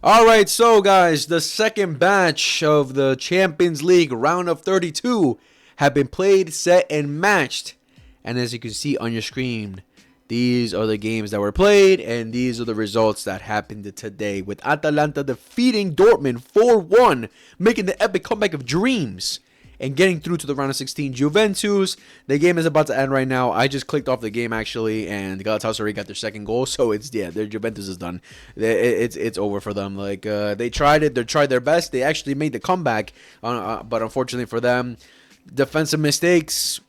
All right, so guys, the second batch of the Champions League round of 32 have been played, set, and matched. And as you can see on your screen, these are the games that were played, and these are the results that happened today. With Atalanta defeating Dortmund 4-1, making the epic comeback of dreams and getting through to the round of 16. Juventus, the game is about to end right now. I just clicked off the game actually, and Galatasaray got their second goal, so their Juventus is done. It's over for them. Like they tried it, they tried their best. They actually made the comeback, but unfortunately for them, defensive mistakes.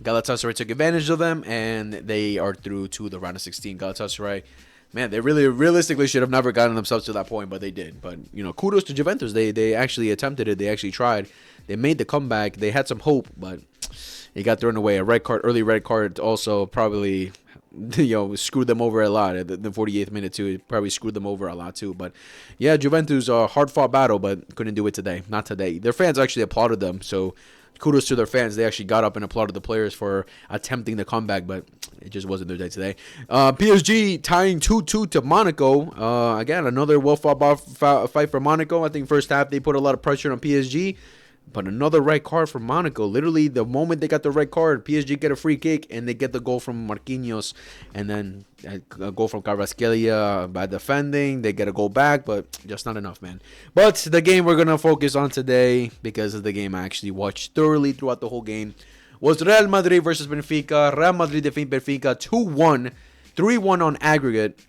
Galatasaray took advantage of them, and they are through to the round of 16. Galatasaray, man, they really realistically should have never gotten themselves to that point, but they did. But kudos to Juventus. They actually attempted it. They actually tried. They made the comeback. They had some hope, but it got thrown away. A red card, early red card, also probably screwed them over a lot. The 48th minute too, it probably screwed them over a lot too. But yeah, Juventus, a hard fought battle, but couldn't do it today. Not today. Their fans actually applauded them, so kudos to their fans. They actually got up and applauded the players for attempting the comeback, but it just wasn't their day today. PSG tying 2-2 to Monaco. Again, another well-fought fight for Monaco. I think first half they put a lot of pressure on PSG, but another red card for Monaco. Literally, the moment they got the red card, PSG get a free kick, and they get the goal from Marquinhos, and then a goal from Carvajal by defending. They get a goal back, but just not enough, man. But the game we're going to focus on today, because of the game I actually watched thoroughly throughout the whole game, was Real Madrid versus Benfica. Real Madrid defeat Benfica 2-1, 3-1 on aggregate,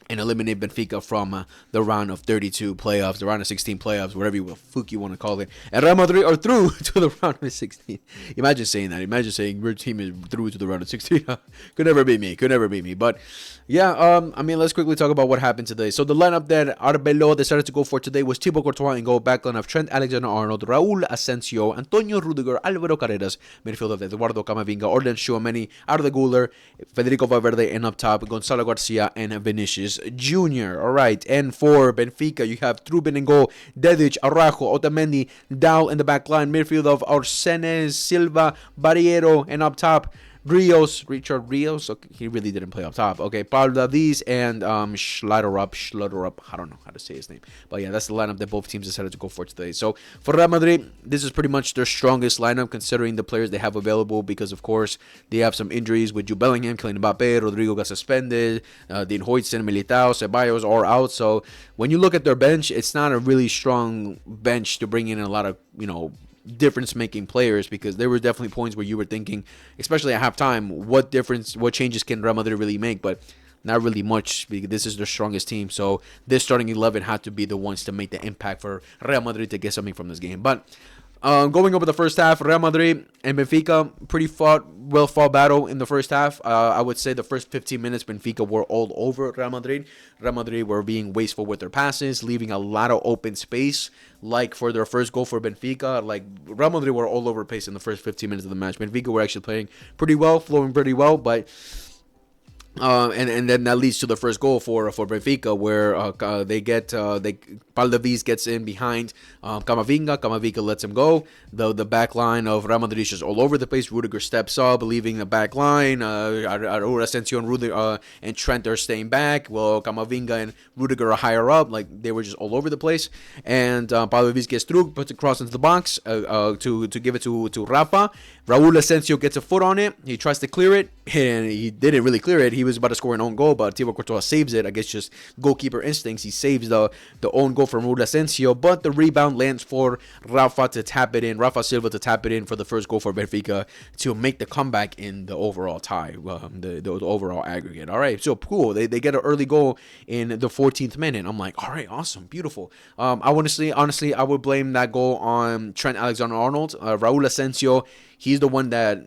and eliminate Benfica from the round of 32 playoffs, the round of 16 playoffs, whatever you want to call it. And Real Madrid are through to the round of 16. Imagine saying that. Imagine saying your team is through to the round of 16. Could never be me. Could never be me. But yeah, let's quickly talk about what happened today. So the lineup that Arbeloa decided to go for today was Thibaut Courtois in goal, backline of Trent Alexander-Arnold, Raúl Asensio, Antonio Rudiger, Álvaro Carreras, midfield of Eduardo Camavinga, Orlan Tchouameni, Arda Güler, Federico Valverde, and up top, Gonzalo Garcia and Vinicius Jr. All right, and for Benfica, you have Trubin in goal, Dedic, Araujo, Otamendi, Dal in the back line, midfield of Arsenes, Silva, Barriero, and up top, Richard Rios. Okay, he really didn't play up top. Okay, Pablo Davies and Schlotterup. I don't know how to say his name, but yeah, that's the lineup that both teams decided to go for today. So for Real Madrid, this is pretty much their strongest lineup considering the players they have available, because of course they have some injuries with Jude Bellingham, Kylian Mbappe, Rodrigo got suspended, Dean Huijsen, Militao, Ceballos are out. So when you look at their bench, it's not a really strong bench to bring in a lot of difference-making players, because there were definitely points where you were thinking, especially at halftime, what changes can Real Madrid really make, but not really much, because this is their strongest team. So this starting 11 had to be the ones to make the impact for Real Madrid to get something from this game. But going over the first half, Real Madrid and Benfica, pretty well fought battle in the first half. I would say the first 15 minutes, Benfica were all over Real Madrid. Real Madrid were being wasteful with their passes, leaving a lot of open space. Like for their first goal for Benfica, like Real Madrid were all over pace in the first 15 minutes of the match. Benfica were actually playing pretty well, flowing pretty well, but and then that leads to the first goal for Benfica, where Paldavis gets in behind Camavinga. Camavinga lets him go. The back line of Real Madrid is just all over the place. Rudiger steps up, leaving the back line. Raúl Asensio and Rudiger and Trent are staying back. Well, Camavinga and Rudiger are higher up. Like they were just all over the place. And Paldavis gets through, puts it across into the box to give it to Rafa. Raúl Asensio gets a foot on it. He tries to clear it, and he didn't really clear it. He was about to score an own goal, but Thibaut Courtois saves it. I guess just goalkeeper instincts. He saves the own goal from Raúl Asensio, but the rebound lands for Rafa to tap it in. Rafa Silva to tap it in for the first goal for Benfica to make the comeback in the overall tie, the overall aggregate. All right, so cool. They get an early goal in the 14th minute. I'm like, all right, awesome, beautiful. Honestly, I would blame that goal on Trent Alexander-Arnold. Raúl Asensio, he's the one that,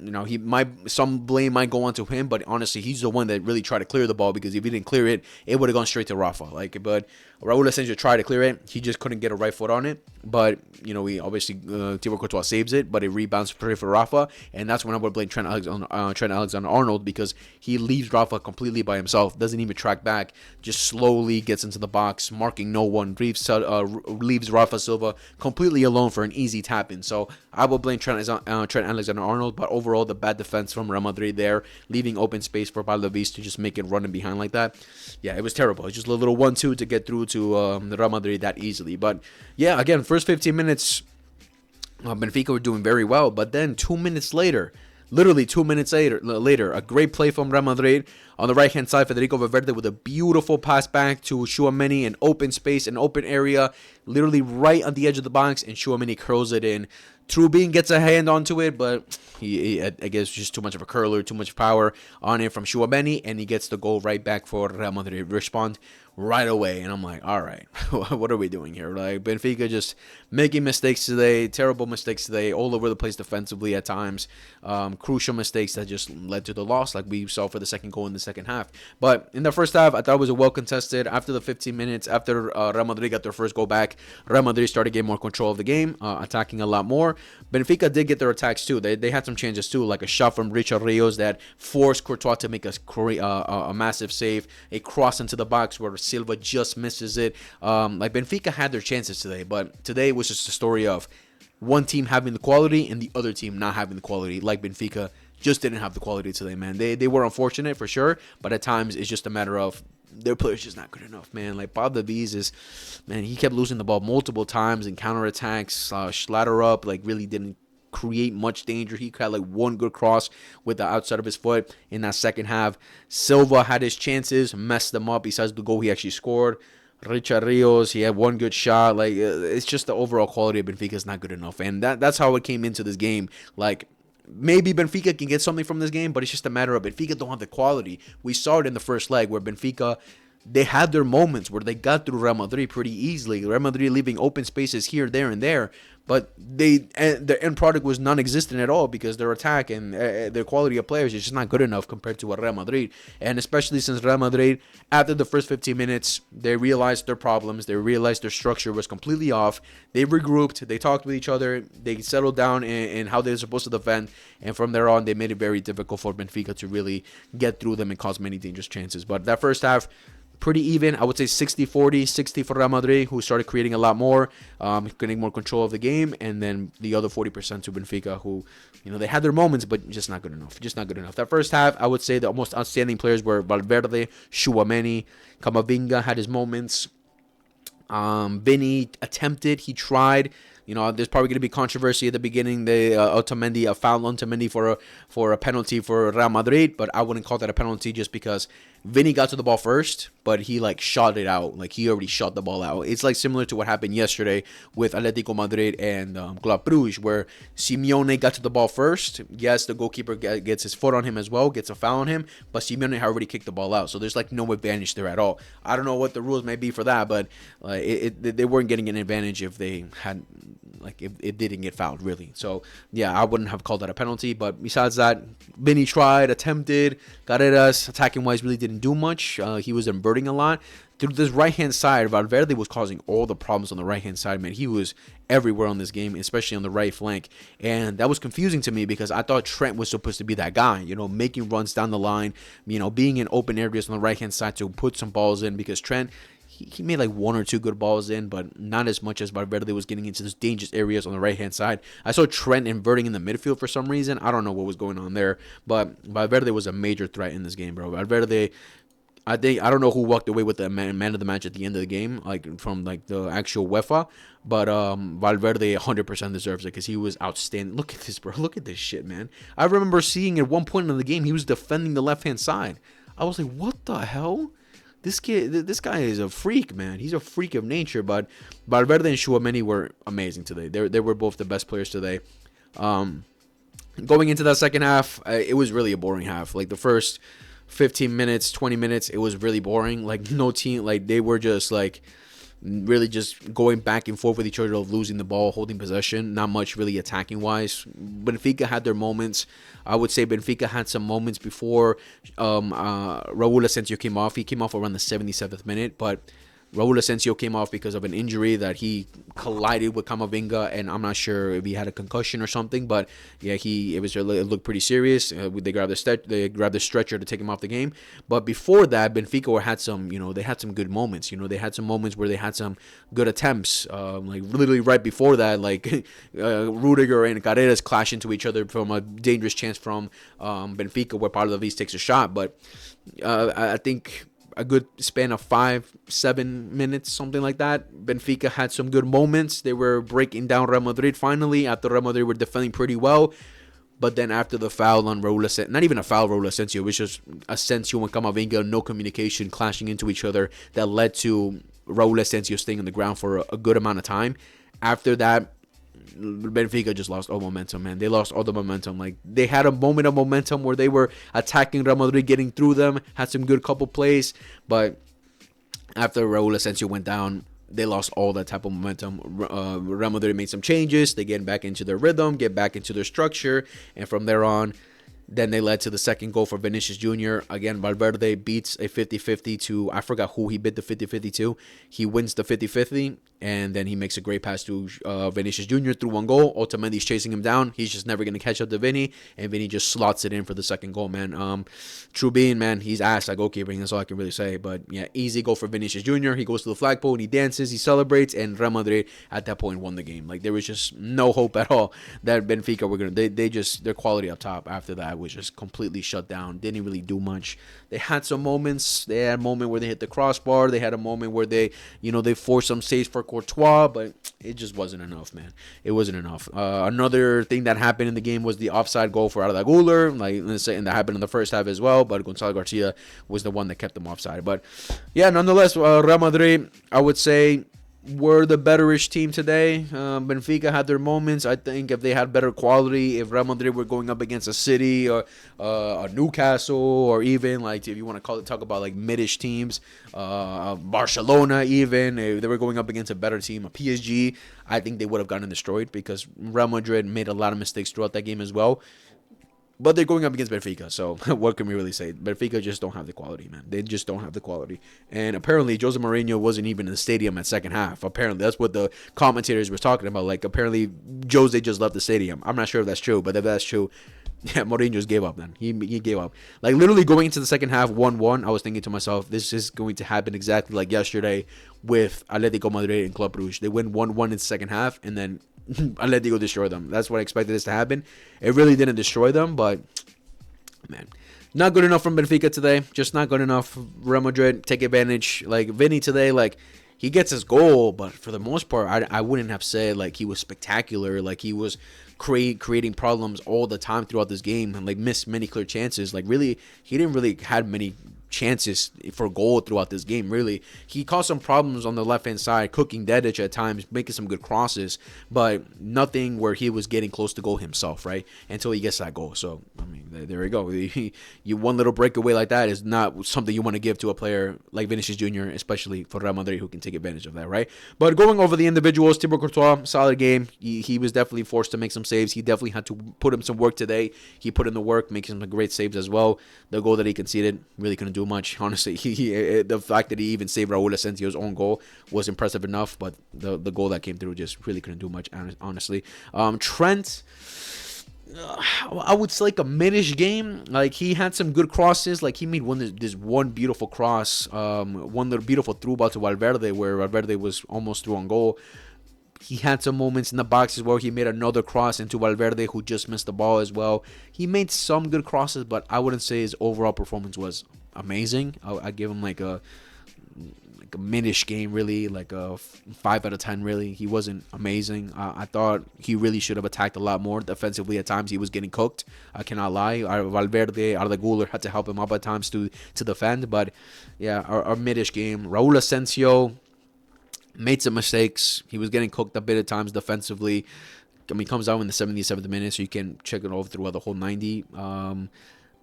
some blame might go onto him, but honestly, he's the one that really tried to clear the ball, because if he didn't clear it, it would have gone straight to Rafa. But Raúl Asensio tried to clear it. He just couldn't get a right foot on it. But, we obviously, Thibaut Courtois saves it, but it rebounds for Rafa. And that's when I would blame Trent Alexander-Arnold, because he leaves Rafa completely by himself, doesn't even track back, just slowly gets into the box, marking no one, leaves Rafa Silva completely alone for an easy tap-in. So I will blame Trent Alexander-Arnold, but overall, the bad defense from Real Madrid there, leaving open space for Paldavis to just make it running behind like that. Yeah, it was terrible. It's just a little 1-2 to get through to Real Madrid that easily. But yeah, again, first 15 minutes, Benfica were doing very well. But then 2 minutes later, literally 2 minutes later, a great play from Real Madrid on the right-hand side. Federico Valverde with a beautiful pass back to Tchouaméni, an open space, an open area, literally right on the edge of the box, and Tchouaméni curls it in. Trubin gets a hand onto it, but I guess just too much of a curler, too much power on it from Tchouaméni, and he gets the goal right back for Real Madrid. Respond right away, and I'm like, all right, what are we doing here? Like, Benfica just making mistakes today, terrible mistakes today, all over the place defensively at times, crucial mistakes that just led to the loss, like we saw for the second goal in the second half. But in the first half, I thought it was a well contested. After the 15 minutes, after Real Madrid got their first goal back, Real Madrid started getting more control of the game, attacking a lot more. Benfica did get their attacks too. They had some changes too, like a shot from Richard Rios that forced Courtois to make a massive save, a cross into the box where Silva just misses it. Like, Benfica had their chances today, but today was just a story of one team having the quality and the other team not having the quality. Like, Benfica just didn't have the quality today, man. They were unfortunate for sure, but at times it's just a matter of their players just not good enough, man. Like, Bob Davies is, man, he kept losing the ball multiple times in counterattacks, ladder up, like, really didn't create much danger. He had like one good cross with the outside of his foot in that second half. Silva had his chances, messed them up. Besides the goal he actually scored, Richard Rios, he had one good shot. Like, it's just the overall quality of Benfica is not good enough, and that's how it came into this game. Like, maybe Benfica can get something from this game, but it's just a matter of Benfica don't have the quality. We saw it in the first leg where Benfica, they had their moments where they got through Real Madrid pretty easily. Real Madrid leaving open spaces here, there, and there. But their end product was non-existent at all because their attack and their quality of players is just not good enough compared to Real Madrid. And especially since Real Madrid, after the first 15 minutes, they realized their problems. They realized their structure was completely off. They regrouped. They talked with each other. They settled down in how they're supposed to defend. And from there on, they made it very difficult for Benfica to really get through them and cause many dangerous chances. But that first half, pretty even. I would say 60-40, 60 for Real Madrid, who started creating a lot more, getting more control of the game, and then the other 40% to Benfica, who, they had their moments, but just not good enough. Just not good enough. That first half, I would say the most outstanding players were Valverde, Tchouaméni, Camavinga had his moments. Vinny attempted, he tried. There's probably going to be controversy at the beginning. A foul on Otamendi for a penalty for Real Madrid, but I wouldn't call that a penalty just because Vinny got to the ball first, but he shot it out. Like, he already shot the ball out. It's like similar to what happened yesterday with Atletico Madrid and Club Brugge, where Simeone got to the ball first. Yes, the goalkeeper gets his foot on him as well, gets a foul on him, but Simeone had already kicked the ball out. So there's no advantage there at all. I don't know what the rules may be for that, but they weren't getting an advantage if they had, if it didn't get fouled, really. So, yeah, I wouldn't have called that a penalty. But besides that, Vinny tried, attempted. Carreras, attacking-wise, really didn't do much. He was inverting a lot. Through this right-hand side, Valverde was causing all the problems on the right-hand side, man. He was everywhere on this game, especially on the right flank. And that was confusing to me because I thought Trent was supposed to be that guy, making runs down the line, being in open areas on the right-hand side to put some balls in, because Trent, he made one or two good balls in, but not as much as Valverde was getting into those dangerous areas on the right-hand side. I saw Trent inverting in the midfield for some reason. I don't know what was going on there, but Valverde was a major threat in this game, bro. Valverde, I don't know who walked away with the man of the match at the end of the game, from the actual UEFA, but Valverde 100% deserves it because he was outstanding. Look at this, bro. Look at this shit, man. I remember seeing at one point in the game he was defending the left-hand side. I was like, what the hell? This guy is a freak, man. He's a freak of nature. But Valverde and Tchouaméni were amazing today. They were both the best players today. Going into that second half, it was really a boring half. The first 15 minutes, 20 minutes, it was really boring. No team, they were just really just going back and forth with each other, of losing the ball, holding possession, not much really attacking wise. Benfica had their moments. I would say Benfica had some moments before Raul Asensio came off. He came off around the 77th minute, but Raul Asensio came off because of an injury that he collided with Camavinga, and I'm not sure if he had a concussion or something, but yeah, it looked pretty serious. They grabbed the stretcher to take him off the game. But before that, Benfica had some, they had some good moments. They had some moments where they had some good attempts. Literally right before that, Rudiger and Carreras clash into each other from a dangerous chance from Benfica, where Pablo Davies takes a shot. But I think a good span of 5-7 minutes, something like that. Benfica had some good moments. They were breaking down Real Madrid finally after Real Madrid were defending pretty well. But then after the foul on Raul Asensio, not even a foul, Raul Asensio, it was just Asensio and Camavinga, no communication, clashing into each other, that led to Raul Asensio staying on the ground for a good amount of time. After that, Benfica just lost all momentum, man. They lost all the momentum. Like, they had a moment of momentum where they were attacking Real Madrid, getting through them, had some good couple plays, but after Raul Asensio went down, they lost all that type of momentum. Real Madrid made some changes. They get back into their rhythm, get back into their structure, and from there on, then they led to the second goal for Vinicius Jr. Again, Valverde beats a 50-50 to, I forgot who he bid the 50-50 to. He wins the 50-50, and then he makes a great pass to Vinicius Jr. through one goal. Otamendi's chasing him down. He's just never going to catch up to Vinny, and Vinny just slots it in for the second goal, man. True being, man, he's ass at goalkeeping. That's all I can really say. But, yeah, easy goal for Vinicius Jr. He goes to the flagpole, and he dances, he celebrates, and Real Madrid at that point won the game. Like, there was just no hope at all that Benfica were going to, they just, their quality up top after that was just completely shut down. Didn't really do much. They had some moments. They had a moment where they hit the crossbar. They had a moment where they forced some saves for Courtois, but it just wasn't enough, man. It wasn't enough. Another thing that happened in the game was the offside goal for Arda Güler. And that happened in the first half as well, but Gonzalo Garcia was the one that kept them offside. But yeah, nonetheless, Real Madrid, I would say, were the betterish team today. Benfica had their moments. I think if they had better quality, if Real Madrid were going up against a City or a Newcastle, or even, like, if you want to talk about like midish teams, Barcelona, even if they were going up against a better team, a PSG, I think they would have gotten destroyed, because Real Madrid made a lot of mistakes throughout that game as well. But they're going up against Benfica, so what can we really say? Benfica just don't have the quality, man. They just don't have the quality. And apparently, Jose Mourinho wasn't even in the stadium at second half. Apparently, that's what the commentators were talking about. Like, apparently, Jose just left the stadium. I'm not sure if that's true, but if that's true, yeah, Mourinho just gave up, man. He gave up. Like, literally going into the second half, 1-1, I was thinking to myself, this is going to happen exactly like yesterday with Atletico Madrid and Club Brugge. They win 1-1 in the second half, and then Atletico destroy them. That's what I expected this to happen. It really didn't destroy them, but, man, not good enough from Benfica today. Just not good enough. Real Madrid take advantage. Like, Vinny today, like, he gets his goal, but for the most part, I wouldn't have said, like, he was spectacular. Like, he was creating problems all the time throughout this game, and, like, missed many clear chances. Like, really, he didn't really have many chances for goal throughout this game. Really, he caused some problems on the left hand side, cooking Dedic at times, making some good crosses, but nothing where he was getting close to goal himself, right, until he gets that goal. So I mean, there we go. You one little breakaway like that is not something you want to give to a player like Vinicius Jr., especially for Real Madrid, who can take advantage of that, right? But going over the individuals, Thibaut Courtois, solid game. He was definitely forced to make some saves. He definitely had to put in some work today. He put in the work, making some great saves as well. The goal that he conceded really couldn't do much, honestly. The fact that he even saved Raul Asensio's own goal was impressive enough, but the goal that came through just really couldn't do much, honestly. Trent, I would say like a mid-ish game. Like, he had some good crosses. Like, he made this one beautiful cross, one little beautiful through ball to Valverde, where Valverde was almost through on goal. He had some moments in the boxes where he made another cross into Valverde, who just missed the ball as well. He made some good crosses, but I wouldn't say his overall performance was amazing. I give him like a mid-ish game, really, like a 5 out of 10, really. He wasn't amazing. I thought he really should have attacked a lot more defensively. At times, he was getting cooked. I cannot lie. Valverde, Arda Güler had to help him up at times to defend. But, yeah, our mid-ish game. Raul Asensio made some mistakes. He was getting cooked a bit at times defensively. I mean, he comes out in the 77th minute, so you can check it over throughout the whole 90.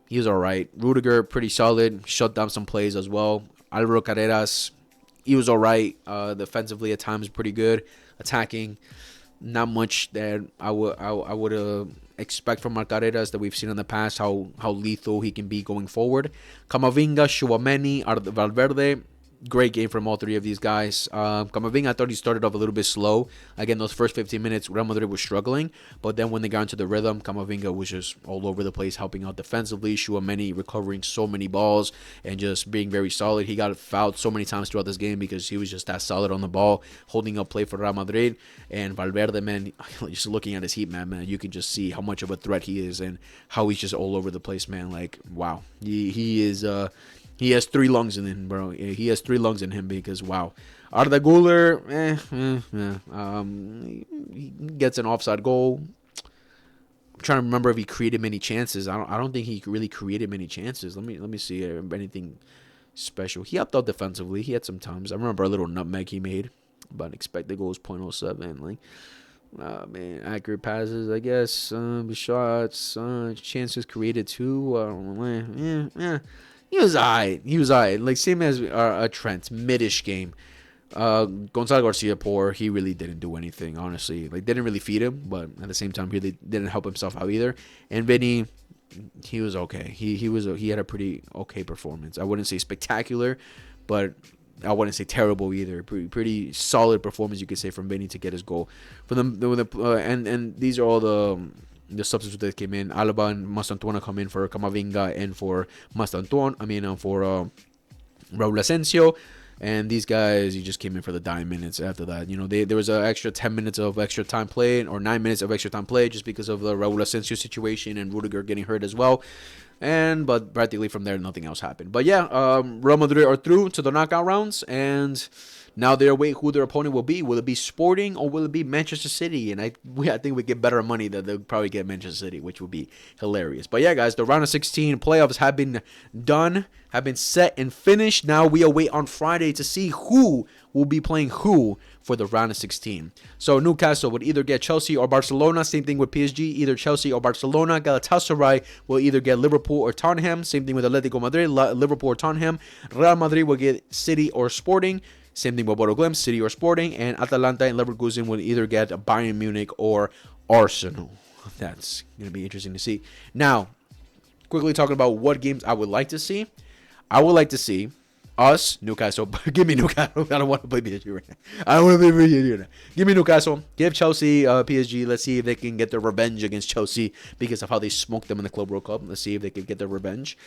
He was all right. Rudiger, pretty solid. Shut down some plays as well. Alvaro Carreras, he was all right. Defensively at times, pretty good. Attacking, not much that I would expect from Carreras that we've seen in the past, how lethal he can be going forward. Camavinga, Tchouaméni, Valverde, great game from all three of these guys. Camavinga, I thought he started off a little bit slow. Again, those first 15 minutes, Real Madrid was struggling. But then when they got into the rhythm, Camavinga was just all over the place, helping out defensively. Tchouaméni recovering so many balls and just being very solid. He got fouled so many times throughout this game because he was just that solid on the ball, holding up play for Real Madrid. And Valverde, man, just looking at his heat map, man, you can just see how much of a threat he is and how he's just all over the place, man. Like, wow. He is... He has 3 lungs in him, bro. He has 3 lungs in him because, wow. Arda Güler, he gets an offside goal. I'm trying to remember if he created many chances. I don't think he really created many chances. Let me see anything special. He helped out defensively. He had some times. I remember a little nutmeg he made, but expected goals 0.07. Like, man, accurate passes, I guess. Shots, chances created too. Yeah. He was alright. Like, same as Trent, mid-ish game. Gonzalo Garcia, poor. He really didn't do anything, honestly. Like, didn't really feed him, but at the same time, he really didn't help himself out either. And Vinny, he was okay. He had a pretty okay performance. I wouldn't say spectacular, but I wouldn't say terrible either. Pretty solid performance, you could say, from Vinny to get his goal. For them, and these are all the substitutes that came in. Alaba and Mastantuono come in for Camavinga and for for Raul Asensio. And these guys, you just came in for the dying minutes after that. You know, there was an extra 10 minutes of extra time played, or 9 minutes of extra time played, just because of the Raul Asensio situation and Rudiger getting hurt as well. But practically from there, nothing else happened. But yeah, Real Madrid are through to the knockout rounds, and now they await who their opponent will be. Will it be Sporting or will it be Manchester City? And I think we get better money that they'll probably get Manchester City, which would be hilarious. But yeah, guys, the round of 16 playoffs have been done, have been set and finished. Now we await on Friday to see who will be playing who for the round of 16. So Newcastle would either get Chelsea or Barcelona. Same thing with PSG, either Chelsea or Barcelona. Galatasaray will either get Liverpool or Tottenham. Same thing with Atletico Madrid, Liverpool or Tottenham. Real Madrid will get City or Sporting. Same thing with Bodo Glimt, City or Sporting. And Atalanta and Leverkusen will either get Bayern Munich or Arsenal. That's going to be interesting to see. Now, quickly talking about what games I would like to see. I would like to see us, Newcastle. Give me Newcastle. I don't want to play PSG right now. I don't want to play PSG right now. Give me Newcastle. Give Chelsea PSG. Let's see if they can get their revenge against Chelsea because of how they smoked them in the Club World Cup. Let's see if they can get their revenge.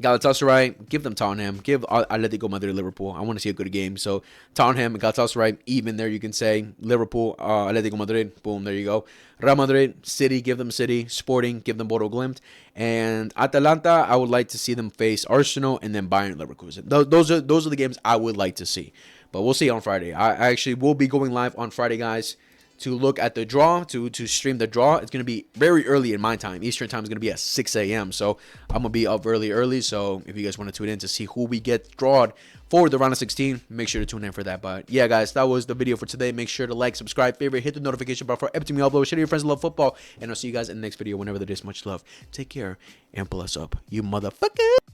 Galatasaray, give them Tottenham. Give Atletico Madrid Liverpool. I want to see a good game. So Tottenham and Galatasaray, even there you can say. Liverpool, Atletico Madrid, boom, there you go. Real Madrid, City, give them City. Sporting, give them Bodo Glimt. And Atalanta, I would like to see them face Arsenal and then Bayern Leverkusen. Those are the games I would like to see. But we'll see on Friday. I actually will be going live on Friday, guys, to look at the draw, to stream the draw. It's going to be very early in my time. Eastern time is going to be at 6 a.m. So I'm going to be up early. So if you guys want to tune in to see who we get drawed for the round of 16, make sure to tune in for that. But yeah, guys, that was the video for today. Make sure to like, subscribe, favorite, hit the notification bell for everything we upload. Share to your friends who love football. And I'll see you guys in the next video whenever there is. Much love. Take care and bless up, you motherfucker.